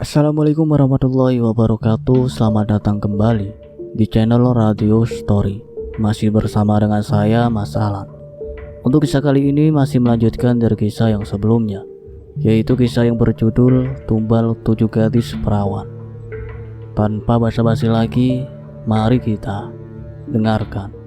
Assalamualaikum warahmatullahi wabarakatuh. Selamat datang kembali di channel Radio Story. Masih bersama dengan saya, Mas Alan. Untuk kisah kali ini masih melanjutkan dari kisah yang sebelumnya, yaitu kisah yang berjudul Tumbal 7 Gadis Perawan. Tanpa basa-basi lagi, mari kita dengarkan.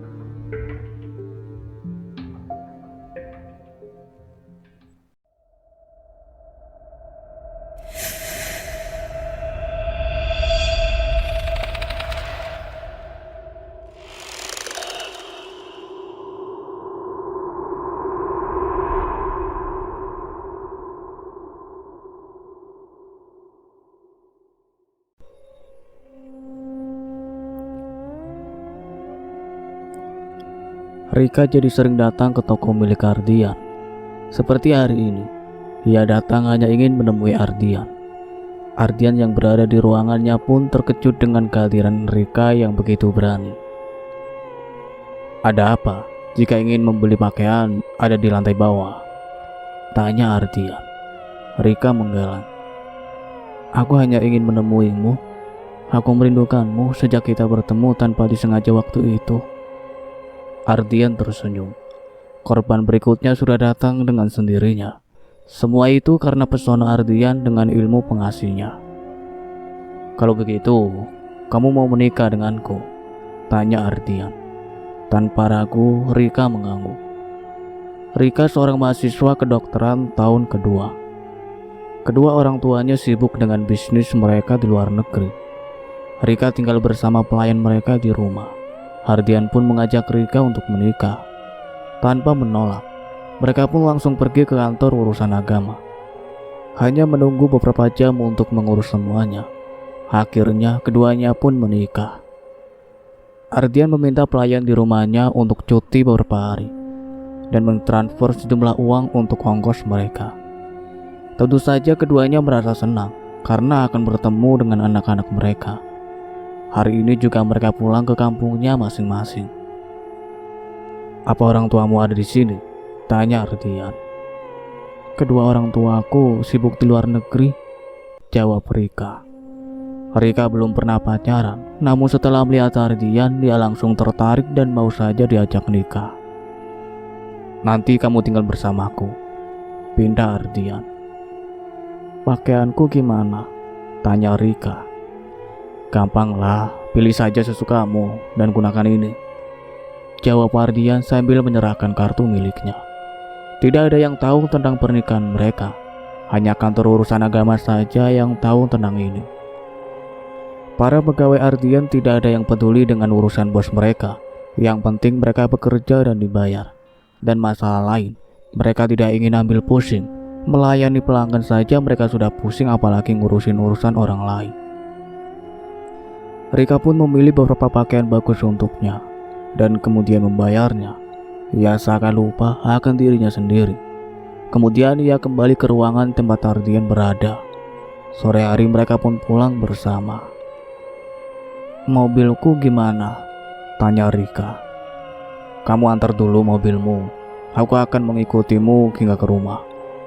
Rika jadi sering datang ke toko milik Ardian. Seperti hari ini, ia datang hanya ingin menemui Ardian. Ardian yang berada di ruangannya pun terkejut dengan kehadiran Rika yang begitu berani. "Ada apa? Jika ingin membeli pakaian, ada di lantai bawah," tanya Ardian. Rika menggeleng. "Aku hanya ingin menemuimu. Aku merindukanmu sejak kita bertemu tanpa disengaja waktu itu." Ardian tersenyum. Korban berikutnya sudah datang dengan sendirinya. Semua itu karena pesona Ardian dengan ilmu pengasihnya. "Kalau begitu, kamu mau menikah denganku?" tanya Ardian. Tanpa ragu, Rika mengangguk. Rika seorang mahasiswa kedokteran tahun kedua. Kedua orang tuanya sibuk dengan bisnis mereka di luar negeri. Rika tinggal bersama pelayan mereka di rumah. Ardian pun mengajak Rika untuk menikah. Tanpa menolak, mereka pun langsung pergi ke kantor urusan agama. Hanya menunggu beberapa jam untuk mengurus semuanya. Akhirnya keduanya pun menikah. Ardian meminta pelayan di rumahnya untuk cuti beberapa hari dan mentransfer sejumlah uang untuk ongkos mereka. Tentu saja keduanya merasa senang karena akan bertemu dengan anak-anak mereka. Hari ini juga mereka pulang ke kampungnya masing-masing. "Apa orang tuamu ada di sini?" tanya Ardian. "Kedua orang tuaku sibuk di luar negeri," jawab Rika. Rika belum pernah pacaran, namun setelah melihat Ardian, dia langsung tertarik dan mau saja diajak nikah. "Nanti kamu tinggal bersamaku," pinta Ardian. "Pakaianku gimana?" tanya Rika. "Gampanglah, pilih saja sesukamu dan gunakan ini," jawab Ardian sambil menyerahkan kartu miliknya. Tidak ada yang tahu tentang pernikahan mereka, hanya kantor urusan agama saja yang tahu tentang ini. Para pegawai Ardian tidak ada yang peduli dengan urusan bos mereka. Yang penting mereka bekerja dan dibayar. Dan masalah lain, mereka tidak ingin ambil pusing. Melayani pelanggan saja mereka sudah pusing, apalagi ngurusin urusan orang lain. Rika pun memilih beberapa pakaian bagus untuknya dan kemudian membayarnya. Ia seakan lupa akan dirinya sendiri. Kemudian ia kembali ke ruangan tempat Ardian berada. Sore hari mereka pun pulang bersama. "Mobilku gimana?" tanya Rika. "Kamu antar dulu mobilmu. Aku akan mengikutimu hingga ke rumah.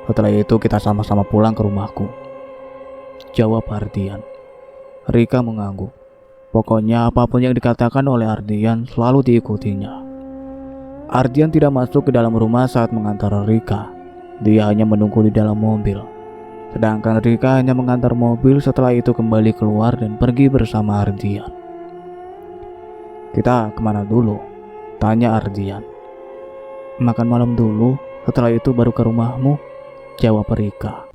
Setelah itu kita sama-sama pulang ke rumahku," jawab Ardian. Rika mengangguk. Pokoknya apapun yang dikatakan oleh Ardian selalu diikutinya. Ardian tidak masuk ke dalam rumah saat mengantar Rika. Dia hanya menunggu di dalam mobil. Sedangkan Rika hanya mengantar mobil, setelah itu kembali keluar dan pergi bersama Ardian. "Kita kemana dulu?" tanya Ardian. "Makan malam dulu, setelah itu baru ke rumahmu," jawab Rika.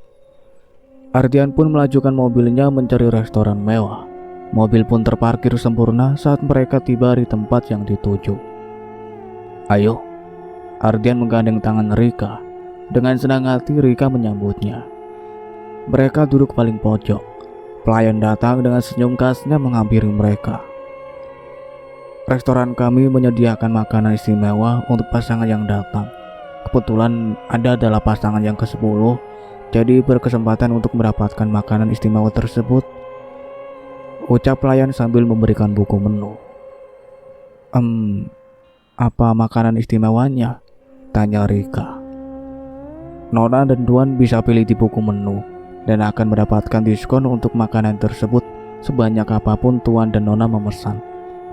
Ardian pun melajukan mobilnya mencari restoran mewah. Mobil pun terparkir sempurna saat mereka tiba di tempat yang dituju. "Ayo," Ardian menggandeng tangan Rika. Dengan senang hati Rika menyambutnya. Mereka duduk paling pojok. Pelayan datang dengan senyum khasnya menghampiri mereka. "Restoran kami menyediakan makanan istimewa untuk pasangan yang datang. Kebetulan Anda adalah pasangan yang ke-10, jadi berkesempatan untuk mendapatkan makanan istimewa tersebut," ucap pelayan sambil memberikan buku menu. Apa makanan istimewanya?" tanya Rika. "Nona dan Tuan bisa pilih di buku menu. dan akan mendapatkan diskon untuk makanan tersebut sebanyak apapun tuan dan nona memesan.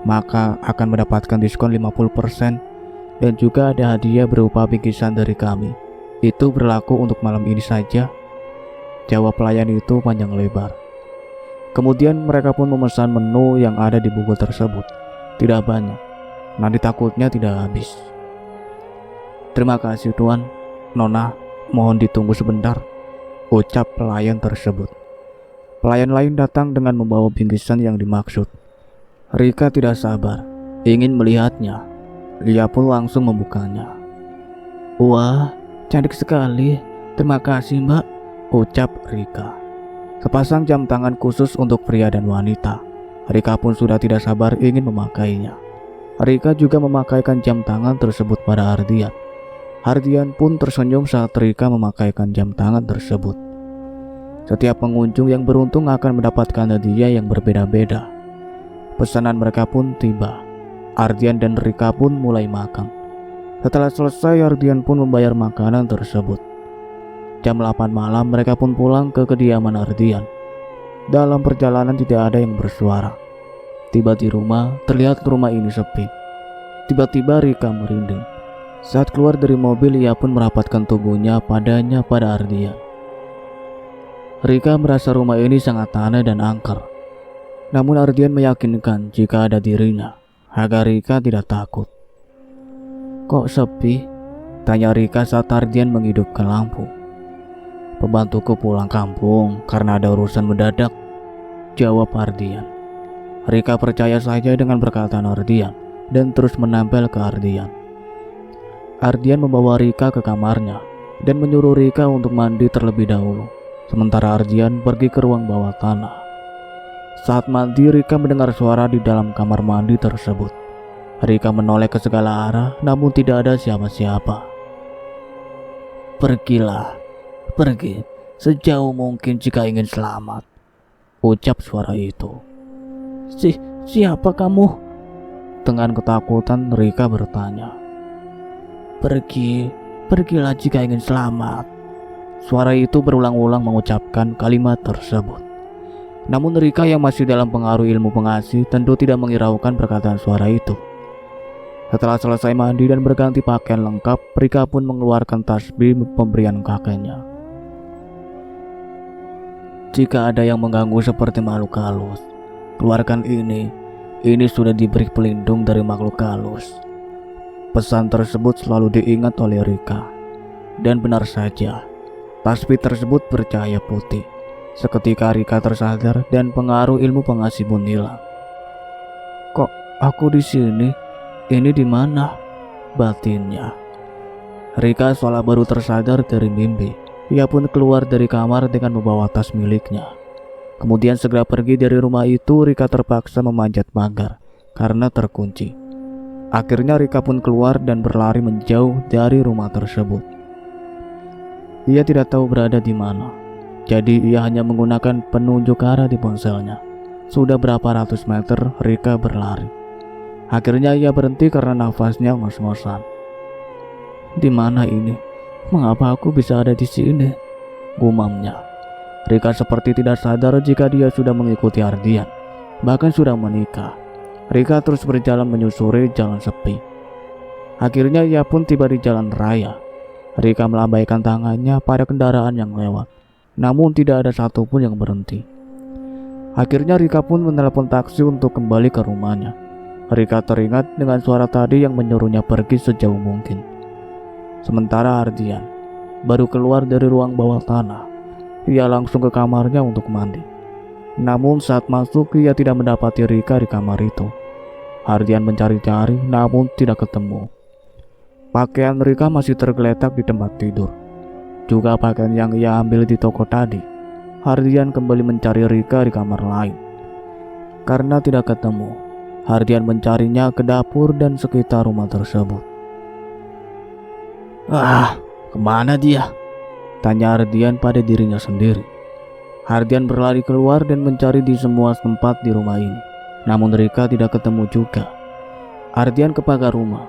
Maka akan mendapatkan diskon 50% dan juga ada hadiah berupa bingkisan dari kami. Itu berlaku untuk malam ini saja, jawab pelayan itu panjang lebar. Kemudian mereka pun memesan menu yang ada di buku tersebut. Tidak banyak, nanti takutnya tidak habis. Terima kasih tuan, nona, mohon ditunggu sebentar, ucap pelayan tersebut. Pelayan lain datang dengan membawa bingkisan yang dimaksud. Rika tidak sabar, ingin melihatnya. Dia pun langsung membukanya. Wah, cantik sekali, terima kasih mbak, ucap Rika. Sepasang jam tangan khusus untuk pria dan wanita. Rika pun sudah tidak sabar ingin memakainya. Rika juga memakaikan jam tangan tersebut pada Ardian. Ardian pun tersenyum saat Rika memakaikan jam tangan tersebut. Setiap pengunjung yang beruntung akan mendapatkan hadiah yang berbeda-beda. Pesanan mereka pun tiba. Ardian dan Rika pun mulai makan. Setelah selesai, Ardian pun membayar makanan tersebut. Jam 8 malam mereka pun pulang ke kediaman Ardian. Dalam perjalanan tidak ada yang bersuara. Tiba di rumah, terlihat rumah ini sepi. Tiba-tiba Rika merinding. Saat keluar dari mobil, ia pun merapatkan tubuhnya pada Ardian. Rika merasa rumah ini sangat aneh dan angker. Namun Ardian meyakinkan jika ada dirinya, agar Rika tidak takut. Kok sepi? Tanya Rika saat Ardian menghidupkan lampu. Pembantuku pulang kampung karena ada urusan mendadak, jawab Ardian. Rika percaya saja dengan perkataan Ardian dan terus menempel ke Ardian. Ardian membawa Rika ke kamarnya dan menyuruh Rika untuk mandi terlebih dahulu, sementara Ardian pergi ke ruang bawah tanah. Saat mandi, Rika mendengar suara di dalam kamar mandi tersebut. Rika menoleh ke segala arah, namun tidak ada siapa-siapa. Pergi sejauh mungkin jika ingin selamat, ucap suara itu. Siapa kamu? Dengan ketakutan Rika bertanya. Pergilah jika ingin selamat. Suara itu berulang-ulang mengucapkan kalimat tersebut. Namun Rika yang masih dalam pengaruh ilmu pengasih tentu tidak menghiraukan perkataan suara itu. Setelah selesai mandi dan berganti pakaian lengkap, Rika pun mengeluarkan tasbih pemberian kakeknya. Jika ada yang mengganggu seperti makhluk halus, keluarkan ini. Ini sudah diberi pelindung dari makhluk halus. Pesan tersebut selalu diingat oleh Rika. Dan benar saja, tasbih tersebut bercahaya putih. Seketika Rika tersadar dan pengaruh ilmu pengasih pun hilang. Kok aku di sini? Ini di mana? Batinnya. Rika seolah baru tersadar dari mimpi. Ia pun keluar dari kamar dengan membawa tas miliknya. Kemudian segera pergi dari rumah itu. Rika terpaksa memanjat pagar karena terkunci. Akhirnya Rika pun keluar dan berlari menjauh dari rumah tersebut. Ia tidak tahu berada di mana. Jadi ia hanya menggunakan penunjuk arah di ponselnya. Sudah berapa ratus meter Rika berlari. Akhirnya ia berhenti karena nafasnya ngos-ngosan. Di mana ini? Mengapa aku bisa ada di sini? Gumamnya. Rika seperti tidak sadar jika dia sudah mengikuti Ardian, bahkan sudah menikah. Rika terus berjalan menyusuri jalan sepi. Akhirnya ia pun tiba di jalan raya. Rika melambaikan tangannya pada kendaraan yang lewat, namun tidak ada satupun yang berhenti. Akhirnya Rika pun menelepon taksi untuk kembali ke rumahnya. Rika teringat dengan suara tadi yang menyuruhnya pergi sejauh mungkin. Sementara Ardian baru keluar dari ruang bawah tanah. Ia langsung ke kamarnya untuk mandi. Namun saat masuk ia tidak mendapati Rika di kamar itu. Ardian mencari-cari namun tidak ketemu. Pakaian Rika masih tergeletak di tempat tidur. Juga pakaian yang ia ambil di toko tadi. Ardian kembali mencari Rika di kamar lain. Karena tidak ketemu, Ardian mencarinya ke dapur dan sekitar rumah tersebut. Kemana dia? Tanya Ardian pada dirinya sendiri. Ardian berlari keluar dan mencari di semua tempat di rumah ini. Namun Rika tidak ketemu juga. Ardian ke pagar rumah.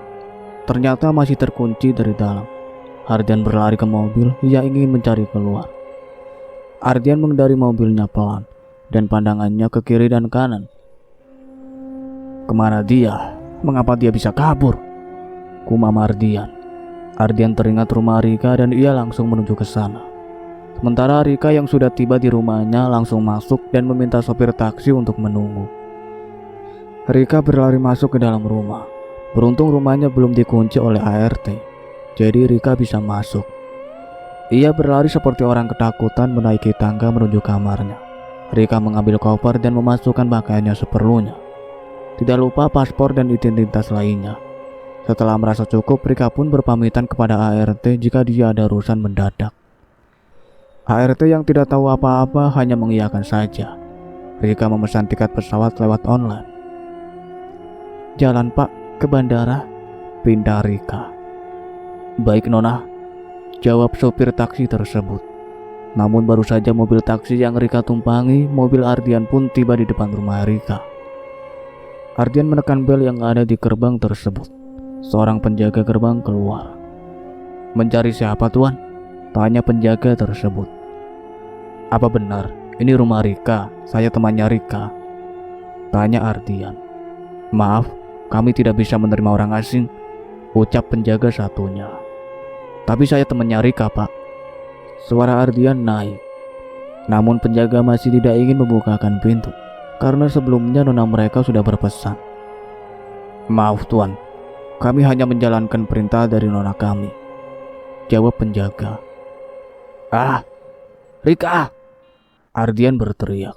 Ternyata masih terkunci dari dalam. Ardian berlari ke mobil. Ia ingin mencari keluar. Ardian mengendari mobilnya pelan dan pandangannya ke kiri dan kanan. Kemana dia? Mengapa dia bisa kabur? Kumam Ardian. Ardian teringat rumah Rika dan ia langsung menuju ke sana. Sementara Rika yang sudah tiba di rumahnya langsung masuk dan meminta sopir taksi untuk menunggu. Rika berlari masuk ke dalam rumah. Beruntung rumahnya belum dikunci oleh ART, jadi Rika bisa masuk. Ia berlari seperti orang ketakutan menaiki tangga menuju kamarnya. Rika mengambil koper dan memasukkan pakaiannya seperlunya. Tidak lupa paspor dan identitas lainnya. Setelah merasa cukup, Rika pun berpamitan kepada ART jika dia ada urusan mendadak. ART yang tidak tahu apa-apa hanya mengiyakan saja. Rika memesan tiket pesawat lewat online. Jalan pak, ke bandara, pindah Rika. Baik nona, jawab sopir taksi tersebut. Namun baru saja mobil taksi yang Rika tumpangi, mobil Ardian pun tiba di depan rumah Rika. Ardian menekan bel yang ada di gerbang tersebut. Seorang penjaga gerbang keluar. Mencari siapa tuan? Tanya penjaga tersebut. Apa benar ini rumah Rika? Saya temannya Rika. Tanya Ardian. Maaf, kami tidak bisa menerima orang asing, ucap penjaga satunya. Tapi saya temannya Rika pak. Suara Ardian naik. Namun penjaga masih tidak ingin membukakan pintu, karena sebelumnya nona mereka sudah berpesan. Maaf tuan, kami hanya menjalankan perintah dari nona kami, jawab penjaga. Ah, Rika! Ardian berteriak.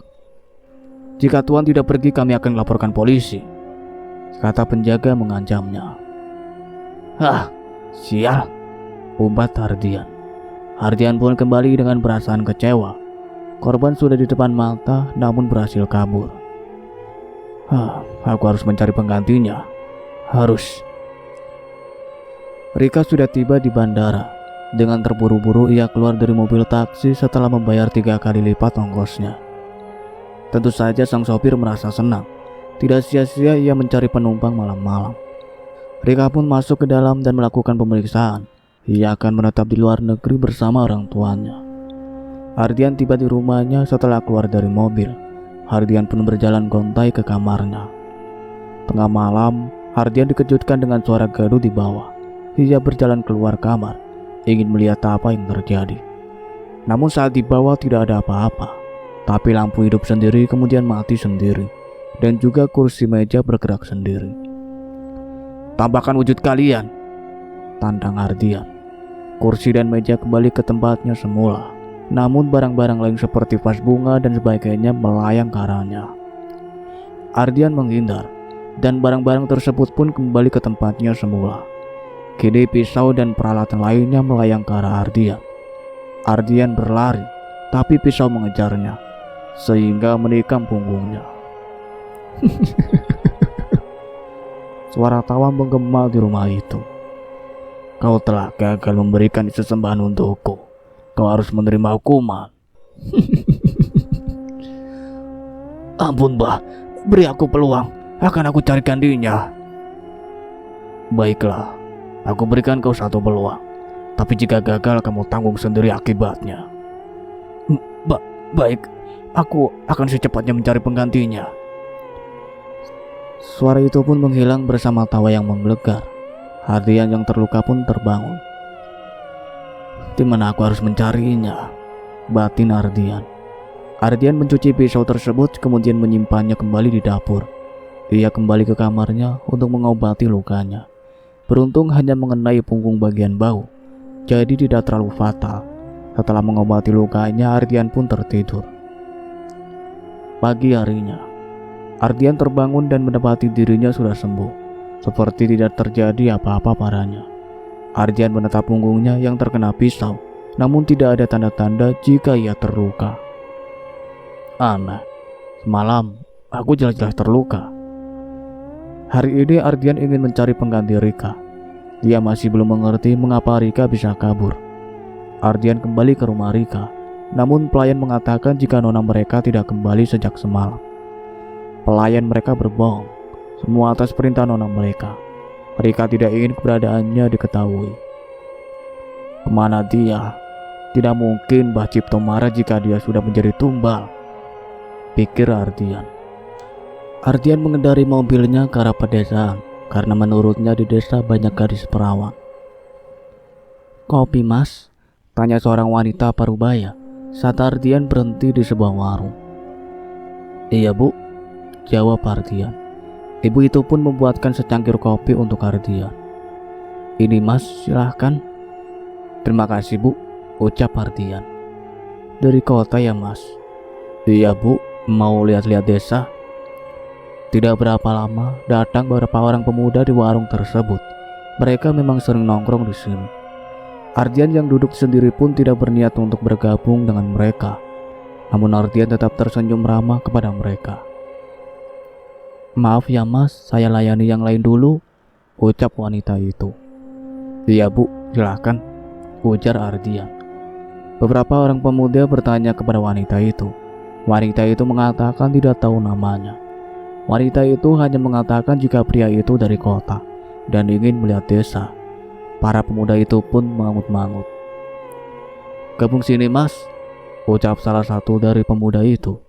Jika tuan tidak pergi kami akan laporkan polisi, kata penjaga mengancamnya. Hah, sial, umpat Ardian. Ardian pun kembali dengan perasaan kecewa. Korban sudah di depan mata namun berhasil kabur. Aku harus mencari penggantinya. Harus. Rika sudah tiba di bandara. Dengan terburu-buru ia keluar dari mobil taksi setelah membayar 3 kali lipat ongkosnya. Tentu saja sang sopir merasa senang. Tidak sia-sia ia mencari penumpang malam-malam. Rika pun masuk ke dalam dan melakukan pemeriksaan. Ia akan menetap di luar negeri bersama orang tuanya. Ardian tiba di rumahnya setelah keluar dari mobil. Ardian pun berjalan gontai ke kamarnya. Tengah malam, Ardian dikejutkan dengan suara gaduh di bawah. Ia berjalan keluar kamar, ingin melihat apa yang terjadi. Namun saat di bawah tidak ada apa-apa. Tapi lampu hidup sendiri kemudian mati sendiri. Dan juga kursi meja bergerak sendiri. Tampakkan wujud kalian, tantang Ardian. Kursi dan meja kembali ke tempatnya semula. Namun barang-barang lain seperti vas bunga dan sebagainya melayang ke arahnya. Ardian menghindar, dan barang-barang tersebut pun kembali ke tempatnya semula. Kini pisau dan peralatan lainnya melayang ke arah Ardian. Ardian berlari, tapi pisau mengejarnya, sehingga menikam punggungnya. Suara tawa menggema di rumah itu. Kau telah gagal memberikan sesembahan untukku. Kau harus menerima hukuman. Ampun bah, beri aku peluang. Akan aku cari gantinya. Baiklah, aku berikan kau 1 peluang. Tapi jika gagal kamu tanggung sendiri akibatnya. Baik, aku akan secepatnya mencari penggantinya. Suara itu pun menghilang bersama tawa yang menggelegar. Ardian yang terluka pun terbangun. Di mana aku harus mencarinya? Batin Ardian. Ardian mencuci pisau tersebut kemudian menyimpannya kembali di dapur. Ia kembali ke kamarnya untuk mengobati lukanya. Beruntung hanya mengenai punggung bagian bau, jadi tidak terlalu fatal. Setelah mengobati lukanya, Ardian pun tertidur. Pagi harinya, Ardian terbangun dan mendapati dirinya sudah sembuh, seperti tidak terjadi apa-apa padanya. Ardian menatap punggungnya yang terkena pisau, namun tidak ada tanda-tanda jika ia terluka. Aneh, semalam aku jelas-jelas terluka. Hari ini Ardian ingin mencari pengganti Rika. Dia masih belum mengerti mengapa Rika bisa kabur. Ardian kembali ke rumah Rika, namun pelayan mengatakan jika nona mereka tidak kembali sejak semalam. Pelayan mereka berbohong, semua atas perintah nona mereka. Rika tidak ingin keberadaannya diketahui. Kemana dia? Tidak mungkin Mbah Cipto marah jika dia sudah menjadi tumbal, pikir Ardian. Ardian mengendari mobilnya ke arah pedesaan karena menurutnya di desa banyak gadis perawan. "Kopi, Mas?" tanya seorang wanita parubaya saat Ardian berhenti di sebuah warung. "Iya, Bu," jawab Ardian. Ibu itu pun membuatkan secangkir kopi untuk Ardian. "Ini, Mas, silahkan." "Terima kasih, Bu," ucap Ardian. "Dari kota ya, Mas?" "Iya, Bu, mau lihat-lihat desa." Tidak berapa lama datang beberapa orang pemuda di warung tersebut. Mereka memang sering nongkrong di sini. Ardian yang duduk sendiri pun tidak berniat untuk bergabung dengan mereka. Namun Ardian tetap tersenyum ramah kepada mereka. "Maaf ya, Mas, saya layani yang lain dulu," ucap wanita itu. "Iya, Bu, silahkan," ujar Ardian. Beberapa orang pemuda bertanya kepada wanita itu. Wanita itu mengatakan tidak tahu namanya. Wanita itu hanya mengatakan jika pria itu dari kota dan ingin melihat desa. Para pemuda itu pun mengangut-mangut. "Gabung sini, Mas," ucap salah satu dari pemuda itu.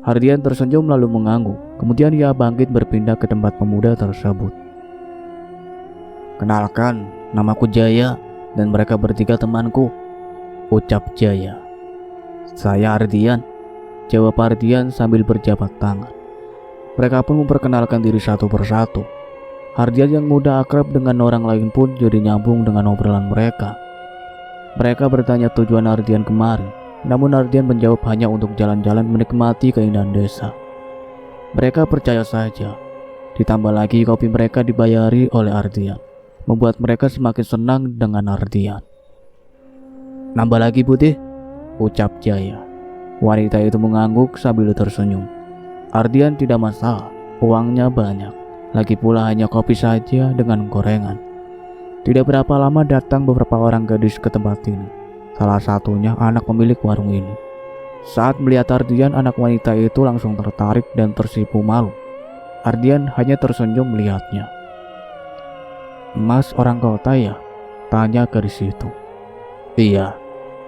Ardian tersenyum lalu mengangguk. Kemudian ia bangkit berpindah ke tempat pemuda tersebut. "Kenalkan, namaku Jaya dan mereka bertiga temanku," ucap Jaya. "Saya Ardian," jawab Ardian sambil berjabat tangan. Mereka pun memperkenalkan diri satu persatu. Ardian yang mudah akrab dengan orang lain pun jadi nyambung dengan obrolan mereka. Mereka bertanya tujuan Ardian kemari, namun Ardian menjawab hanya untuk jalan-jalan menikmati keindahan desa. Mereka percaya saja. Ditambah lagi kopi mereka dibayari oleh Ardian, membuat mereka semakin senang dengan Ardian. "Nambah lagi, Putih," ucap Jaya. Wanita itu mengangguk sambil tersenyum. Ardian tidak masalah, uangnya banyak. Lagi pula hanya kopi saja dengan gorengan. Tidak berapa lama datang beberapa orang gadis ke tempat ini. Salah satunya anak pemilik warung ini. Saat melihat Ardian, anak wanita itu langsung tertarik dan tersipu malu. Ardian hanya tersenyum melihatnya. "Mas orang kota ya?" tanya gadis itu. "Iya,"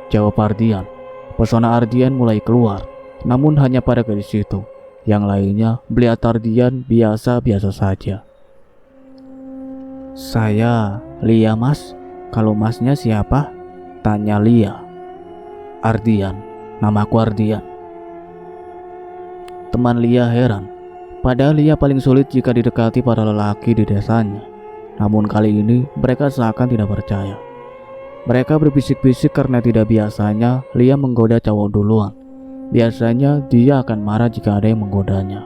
jawab Ardian. Pesona Ardian mulai keluar, namun hanya pada gadis itu. Yang lainnya melihat Ardian biasa-biasa saja. "Saya Lia, Mas. Kalau Masnya siapa?" tanya Lia. "Ardian, namaku Ardian." Teman Lia heran. Padahal Lia paling sulit jika didekati para lelaki di desanya. Namun kali ini mereka seakan tidak percaya. Mereka berbisik-bisik karena tidak biasanya Lia menggoda cowok duluan. Biasanya dia akan marah jika ada yang menggodanya.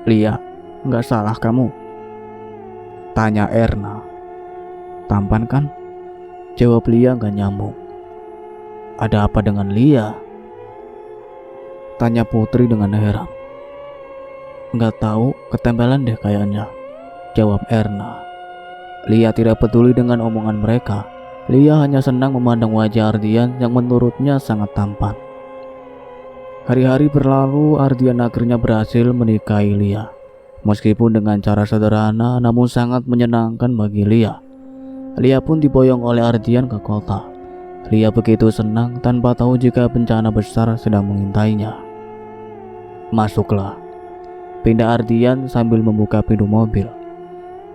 "Lia, nggak salah kamu?" tanya Erna. "Tampan kan?" jawab Lia nggak nyambung. "Ada apa dengan Lia?" tanya Putri dengan heran. "Nggak tahu, ketempelan deh kayaknya," jawab Erna. Lia tidak peduli dengan omongan mereka. Lia hanya senang memandang wajah Ardian yang menurutnya sangat tampan. Hari-hari berlalu, Ardian akhirnya berhasil menikahi Lia. Meskipun dengan cara sederhana, namun sangat menyenangkan bagi Lia. Lia pun diboyong oleh Ardian ke kota. Lia begitu senang tanpa tahu jika bencana besar sedang mengintainya. "Masuklah," pindah Ardian sambil membuka pintu mobil.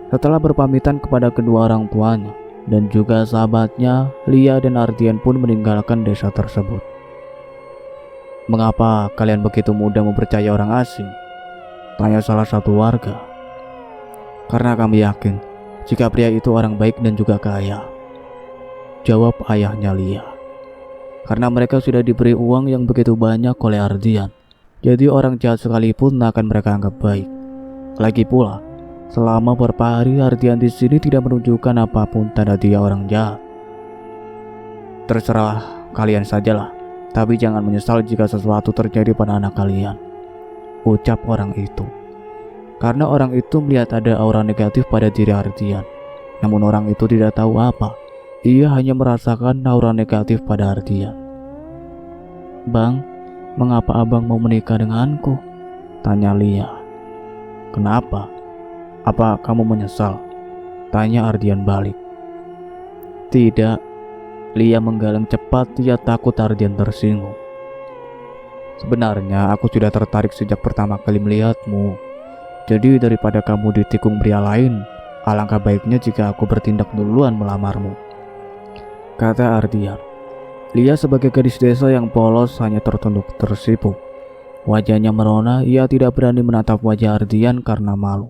Setelah berpamitan kepada kedua orang tuanya dan juga sahabatnya, Lia dan Ardian pun meninggalkan desa tersebut. "Mengapa kalian begitu mudah mempercayai orang asing?" tanya salah satu warga. "Karena kami yakin jika pria itu orang baik dan juga kaya," jawab ayahnya Lia. "Karena mereka sudah diberi uang yang begitu banyak oleh Ardian, jadi orang jahat sekalipun akan mereka anggap baik. Lagi pula, selama beberapa hari Ardian di sini tidak menunjukkan apapun tanda dia orang jahat. Terserah kalian sajalah, tapi jangan menyesal jika sesuatu terjadi pada anak kalian," ucap orang itu. Karena orang itu melihat ada aura negatif pada diri Ardian. Namun orang itu tidak tahu apa. Ia hanya merasakan aura negatif pada Ardian. "Bang, mengapa abang mau menikah denganku?" tanya Lia. "Kenapa? Apa kamu menyesal?" tanya Ardian balik. "Tidak," Lia menggeleng cepat, dia takut Ardian tersinggung. Sebenarnya aku sudah tertarik sejak pertama kali melihatmu. Jadi daripada kamu ditikung pria lain, alangkah baiknya jika aku bertindak duluan melamarmu, kata Ardian. Lia sebagai gadis desa yang polos hanya tertunduk tersipu. Wajahnya merona, ia tidak berani menatap wajah Ardian karena malu.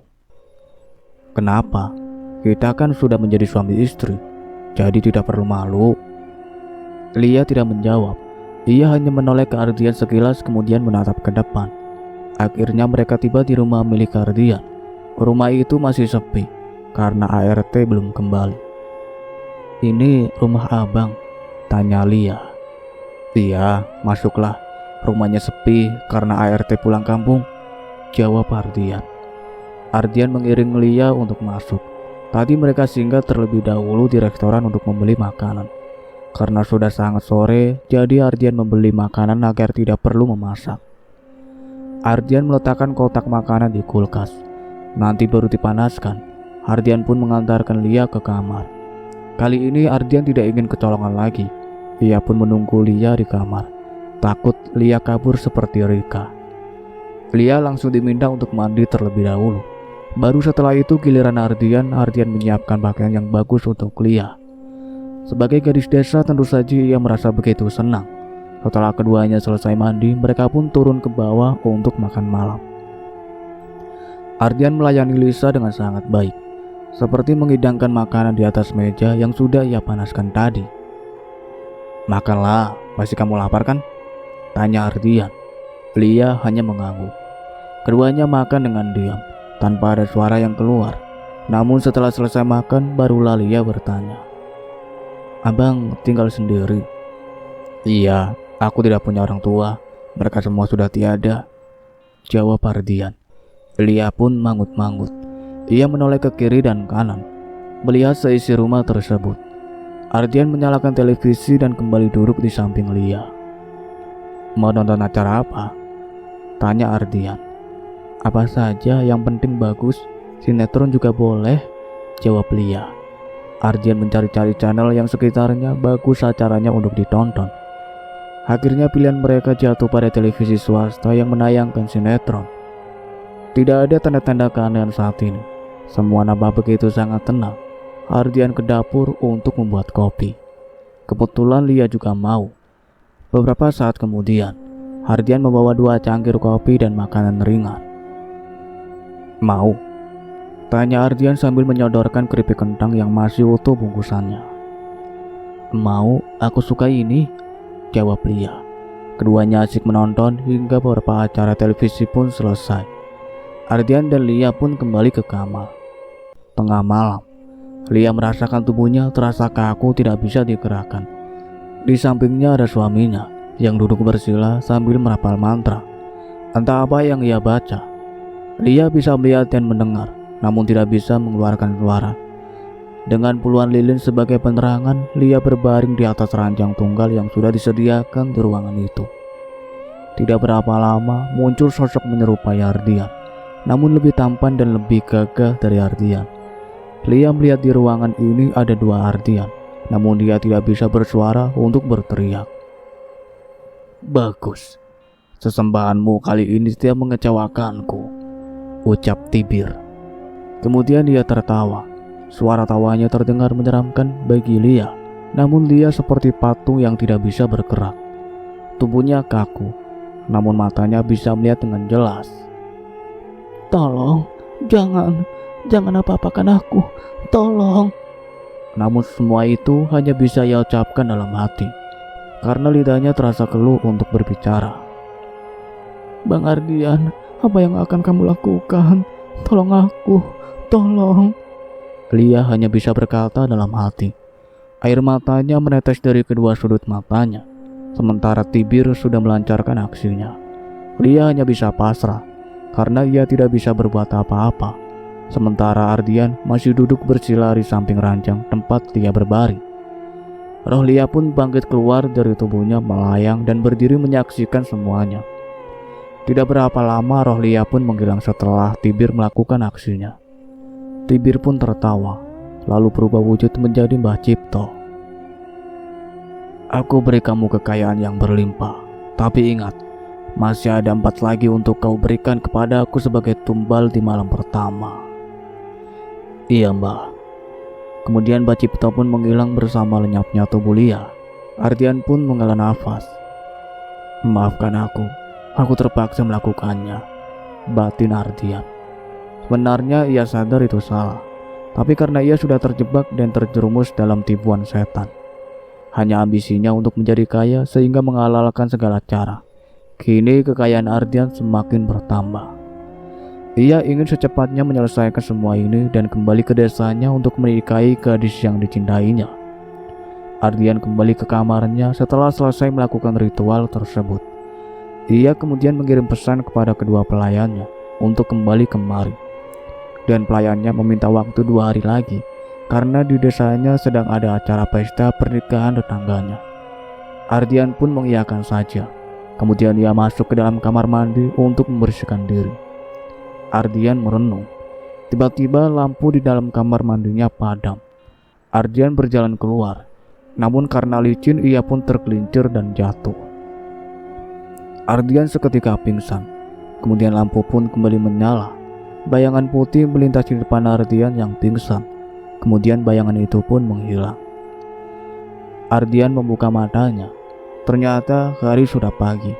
Kenapa? Kita kan sudah menjadi suami istri, jadi tidak perlu malu. Lia tidak menjawab. Ia hanya menoleh ke Ardian sekilas kemudian menatap ke depan. Akhirnya mereka tiba di rumah milik Ardian. Rumah itu masih sepi karena ART belum kembali. Ini rumah abang? Tanya Lia. Iya, masuklah. Rumahnya sepi karena ART pulang kampung, jawab Ardian. Ardian mengiring Lia untuk masuk. Tadi mereka singgah terlebih dahulu di restoran untuk membeli makanan. Karena sudah sangat sore, jadi Ardian membeli makanan agar tidak perlu memasak. Ardian meletakkan kotak makanan di kulkas. Nanti baru dipanaskan. Ardian pun mengantarkan Lia ke kamar. Kali ini Ardian tidak ingin kecolongan lagi. Ia pun menunggu Lia di kamar. Takut Lia kabur seperti Rika. Lia langsung diminta untuk mandi terlebih dahulu. Baru setelah itu giliran Ardian menyiapkan pakaian yang bagus untuk Lia. Sebagai gadis desa tentu saja ia merasa begitu senang. Setelah keduanya selesai mandi, mereka pun turun ke bawah untuk makan malam. Ardian melayani Lisa dengan sangat baik, seperti menghidangkan makanan di atas meja yang sudah ia panaskan tadi. Makanlah, masih kamu lapar kan? Tanya Ardian. Lia hanya mengangguk. Keduanya makan dengan diam, tanpa ada suara yang keluar. Namun setelah selesai makan, barulah Lia bertanya. Abang tinggal sendiri? Iya, aku tidak punya orang tua. Mereka semua sudah tiada, jawab Ardian. Lia pun mangut-mangut. Ia menoleh ke kiri dan kanan, melihat seisi rumah tersebut. Ardian menyalakan televisi dan kembali duduk di samping Lia. Mau nonton acara apa? Tanya Ardian. Apa saja, yang penting bagus. Sinetron juga boleh, jawab Lia. Ardian mencari-cari channel yang sekitarnya bagus acaranya untuk ditonton. Akhirnya pilihan mereka jatuh pada televisi swasta yang menayangkan sinetron. Tidak ada tanda-tanda keanehan saat ini. Semua nampak begitu sangat tenang. Ardian ke dapur untuk membuat kopi. Kebetulan Lia juga mau. Beberapa saat kemudian, Ardian membawa 2 cangkir kopi dan makanan ringan. Mau? Tanya Ardian sambil menyodorkan keripik kentang yang masih utuh bungkusannya. Mau, aku suka ini, jawab Lia. Keduanya asik menonton hingga beberapa acara televisi pun selesai. Ardian dan Lia pun kembali ke kamar. Tengah malam, Lia merasakan tubuhnya terasa kaku tidak bisa digerakkan. Di sampingnya ada suaminya yang duduk bersila sambil merapal mantra. Entah apa yang ia baca. Lia bisa melihat dan mendengar, namun tidak bisa mengeluarkan suara. Dengan puluhan lilin sebagai penerangan, Lia berbaring di atas ranjang tunggal yang sudah disediakan di ruangan itu. Tidak berapa lama muncul sosok menyerupai Ardian, namun lebih tampan dan lebih gagah dari Ardian. Lia melihat di ruangan ini ada 2 Ardian, namun dia tidak bisa bersuara untuk berteriak. Bagus, sesembahanmu kali ini tidak mengecewakanku, ucap Tibir. Kemudian dia tertawa. Suara tawanya terdengar menyeramkan bagi Lia. Namun Lia seperti patung yang tidak bisa bergerak. Tubuhnya kaku, namun matanya bisa melihat dengan jelas. Tolong, jangan apa-apakan aku, tolong. Namun semua itu hanya bisa ia ucapkan dalam hati, karena lidahnya terasa keluh untuk berbicara. Bang Ardian, apa yang akan kamu lakukan? Tolong aku. Tolong. Lia hanya bisa berkata dalam hati. Air matanya menetes dari kedua sudut matanya. Sementara Tibir sudah melancarkan aksinya. Lia hanya bisa pasrah karena ia tidak bisa berbuat apa-apa. Sementara Ardian masih duduk bersila di samping ranjang tempat Lia berbaring. Roh Lia pun bangkit keluar dari tubuhnya melayang dan berdiri menyaksikan semuanya. Tidak berapa lama roh Lia pun menghilang setelah Tibir melakukan aksinya. Tibir pun tertawa, lalu berubah wujud menjadi Mbah Cipto. Aku beri kamu kekayaan yang berlimpah. Tapi ingat, masih ada 4 lagi untuk kau berikan kepada aku sebagai tumbal di malam pertama. Iya mbak. Kemudian Mbak Cipta pun menghilang bersama lenyapnya tubuh Lia. Ardian pun menghela nafas. Maafkan aku terpaksa melakukannya, batin Ardian. Sebenarnya ia sadar itu salah, tapi karena ia sudah terjebak dan terjerumus dalam tipuan setan. Hanya ambisinya untuk menjadi kaya sehingga menghalalkan segala cara. Kini kekayaan Ardian semakin bertambah. Ia ingin secepatnya menyelesaikan semua ini dan kembali ke desanya untuk menikahi gadis yang dicintainya. Ardian kembali ke kamarnya setelah selesai melakukan ritual tersebut. Ia kemudian mengirim pesan kepada kedua pelayannya untuk kembali kemari. Dan pelayannya meminta waktu 2 hari lagi karena di desanya sedang ada acara pesta pernikahan tetangganya. Ardian pun mengiyakan saja. Kemudian ia masuk ke dalam kamar mandi untuk membersihkan diri. Ardian merenung. Tiba-tiba lampu di dalam kamar mandinya padam. Ardian berjalan keluar. Namun karena licin ia pun tergelincir dan jatuh. Ardian seketika pingsan. Kemudian lampu pun kembali menyala. Bayangan putih melintas di depan Ardian yang pingsan. Kemudian bayangan itu pun menghilang. Ardian membuka matanya. Ternyata hari sudah pagi.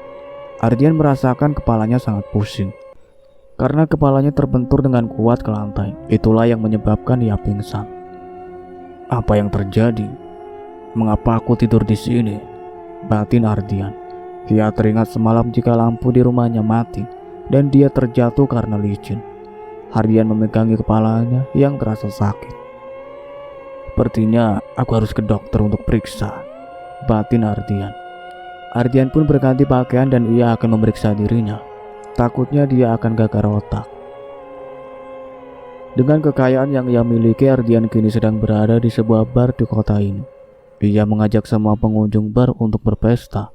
Ardian merasakan kepalanya sangat pusing. Karena kepalanya terbentur dengan kuat ke lantai. Itulah yang menyebabkan ia pingsan. Apa yang terjadi? Mengapa aku tidur di sini? Batin Ardian. Dia teringat semalam jika lampu di rumahnya mati dan dia terjatuh karena licin. Ardian memegangi kepalanya yang terasa sakit. Sepertinya aku harus ke dokter untuk periksa, batin Ardian. Ardian pun berganti pakaian dan ia akan memeriksa dirinya. Takutnya dia akan gagal otak. Dengan kekayaan yang ia miliki, Ardian kini sedang berada di sebuah bar di kota ini. Ia mengajak semua pengunjung bar untuk berpesta.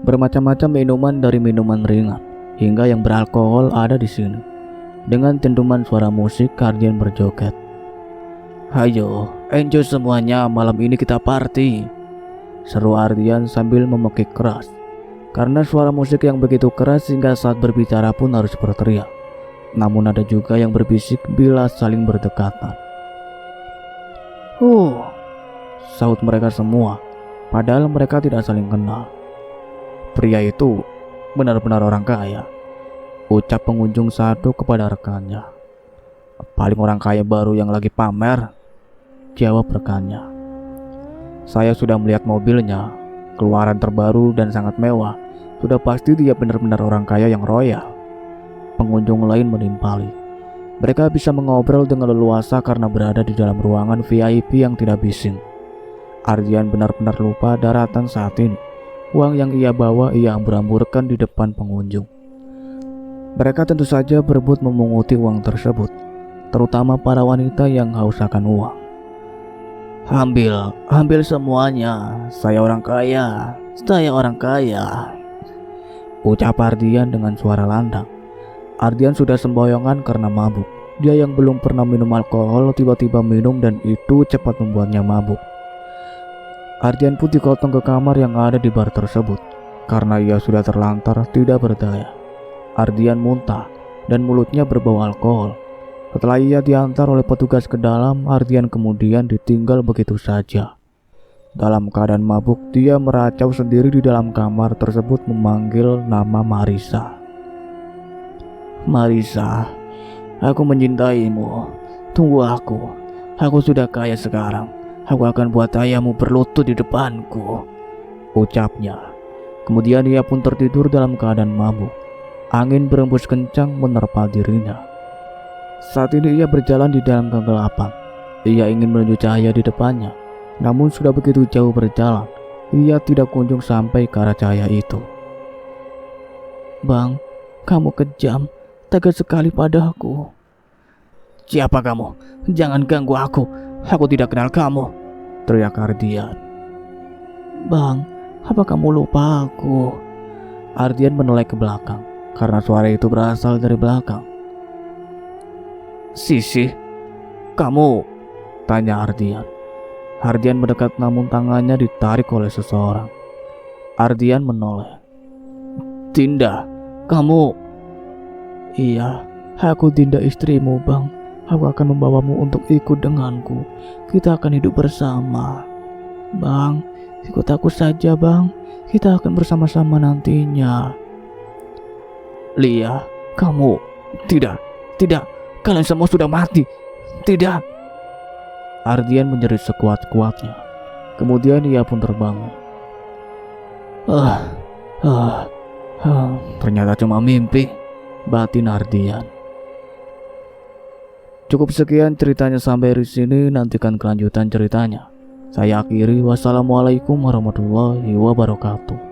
Bermacam-macam minuman dari minuman ringan hingga yang beralkohol ada di sini. Dengan dentuman suara musik, Ardian berjoget. Hayo, enjoy semuanya, malam ini kita party, seru Ardian sambil memekik keras. Karena suara musik yang begitu keras sehingga saat berbicara pun harus berteriak. Namun ada juga yang berbisik bila saling berdekatan. Saut mereka semua, padahal mereka tidak saling kenal. Pria itu benar-benar orang kaya, ucap pengunjung satu kepada rekannya. Paling orang kaya baru yang lagi pamer, jawab rekannya. Saya sudah melihat mobilnya, keluaran terbaru dan sangat mewah. Sudah pasti dia benar-benar orang kaya yang royal. Pengunjung lain menimpali. Mereka bisa mengobrol dengan leluasa karena berada di dalam ruangan VIP yang tidak bising. Ardian benar-benar lupa daratan saat ini. Uang yang ia bawa ia ambur-amburkan di depan pengunjung. Mereka tentu saja berebut memunguti uang tersebut, terutama para wanita yang haus akan uang. Ambil semuanya, saya orang kaya, ucap Ardian dengan suara lantang. Ardian sudah semboyongan karena mabuk. Dia yang belum pernah minum alkohol tiba-tiba minum dan itu cepat membuatnya mabuk. Ardian pun digotong ke kamar yang ada di bar tersebut. Karena ia sudah terlantar tidak berdaya, Ardian muntah dan mulutnya berbau alkohol. Setelah ia diantar oleh petugas ke dalam, Ardian kemudian ditinggal begitu saja. Dalam keadaan mabuk, dia meracau sendiri di dalam kamar tersebut memanggil nama Marisa. Marisa, aku mencintaimu. Tunggu aku sudah kaya sekarang. Aku akan buat ayahmu berlutut di depanku, ucapnya. Kemudian ia pun tertidur dalam keadaan mabuk. Angin berembus kencang menerpa dirinya. Saat ini ia berjalan di dalam kegelapan. Ia ingin menuju cahaya di depannya. Namun sudah begitu jauh berjalan, ia tidak kunjung sampai ke arah cahaya itu. Bang, kamu kejam, tegas sekali padaku. Siapa kamu? Jangan ganggu aku. Aku tidak kenal kamu, teriak Ardian. Bang, apa kamu lupa aku? Ardian menoleh ke belakang karena suara itu berasal dari belakang. Sisi, kamu? Tanya Ardian. Ardian mendekat namun tangannya ditarik oleh seseorang. Ardian menoleh. Dinda, kamu? Iya, aku Dinda istrimu, Bang. Aku akan membawamu untuk ikut denganku. Kita akan hidup bersama. Bang, ikut aku saja, Bang. Kita akan bersama-sama nantinya. Lia, kamu? Tidak, tidak. Kalian semua sudah mati. Tidak. Ardian menjerit sekuat-kuatnya. Kemudian ia pun terbangun. Ternyata cuma mimpi, batin Ardian. Cukup sekian ceritanya sampai di sini. Nantikan kelanjutan ceritanya. Saya akhiri. Wassalamualaikum warahmatullahi wabarakatuh.